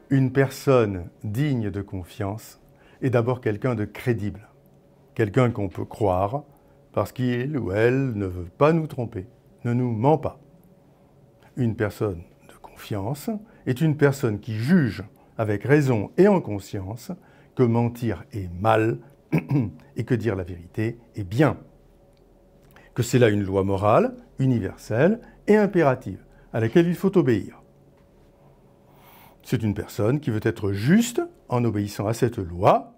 Une personne digne de confiance est d'abord quelqu'un de crédible, quelqu'un qu'on peut croire parce qu'il ou elle ne veut pas nous tromper, ne nous ment pas. Une personne de confiance est une personne qui juge avec raison et en conscience que mentir est mal et que dire la vérité est bien. Que c'est là une loi morale, universelle et impérative, à laquelle il faut obéir. C'est une personne qui veut être juste en obéissant à cette loi,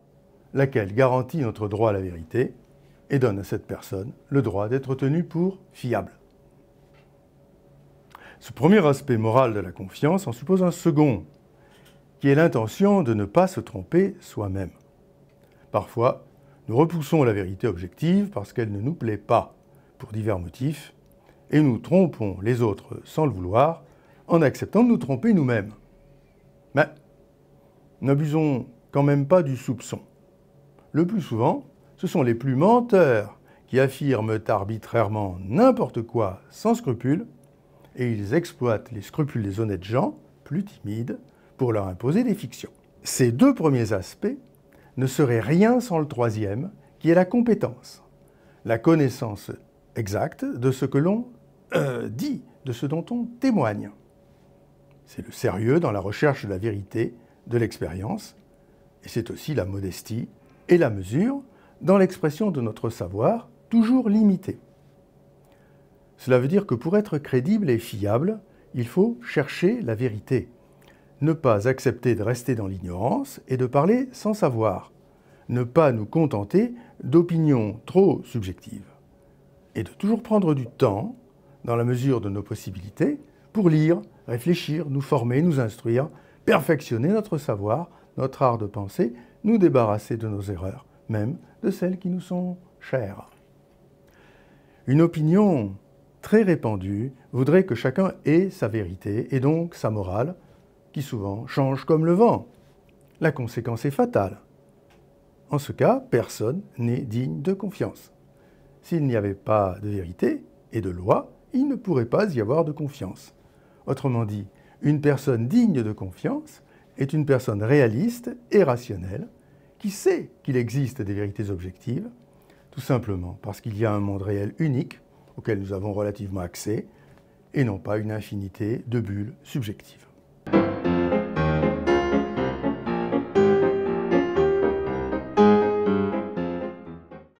laquelle garantit notre droit à la vérité et donne à cette personne le droit d'être tenue pour fiable. Ce premier aspect moral de la confiance en suppose un second, qui est l'intention de ne pas se tromper soi-même. Parfois, nous repoussons la vérité objective parce qu'elle ne nous plaît pas, pour divers motifs, et nous trompons les autres sans le vouloir, en acceptant de nous tromper nous-mêmes. Mais n'abusons quand même pas du soupçon. Le plus souvent, ce sont les plus menteurs qui affirment arbitrairement n'importe quoi sans scrupule, et ils exploitent les scrupules des honnêtes gens, plus timides, pour leur imposer des fictions. Ces deux premiers aspects ne seraient rien sans le troisième, qui est la compétence, la connaissance exacte de ce que l'on dit, de ce dont on témoigne. C'est le sérieux dans la recherche de la vérité, de l'expérience, et c'est aussi la modestie et la mesure dans l'expression de notre savoir, toujours limité. Cela veut dire que pour être crédible et fiable, il faut chercher la vérité, ne pas accepter de rester dans l'ignorance et de parler sans savoir, ne pas nous contenter d'opinions trop subjectives, et de toujours prendre du temps, dans la mesure de nos possibilités, pour lire, réfléchir, nous former, nous instruire, perfectionner notre savoir, notre art de penser, nous débarrasser de nos erreurs, même de celles qui nous sont chères. Une opinion très répandue voudrait que chacun ait sa vérité et donc sa morale, qui souvent change comme le vent. La conséquence est fatale. En ce cas, personne n'est digne de confiance. S'il n'y avait pas de vérité et de loi, il ne pourrait pas y avoir de confiance. Autrement dit, une personne digne de confiance est une personne réaliste et rationnelle qui sait qu'il existe des vérités objectives, tout simplement parce qu'il y a un monde réel unique auquel nous avons relativement accès et non pas une infinité de bulles subjectives.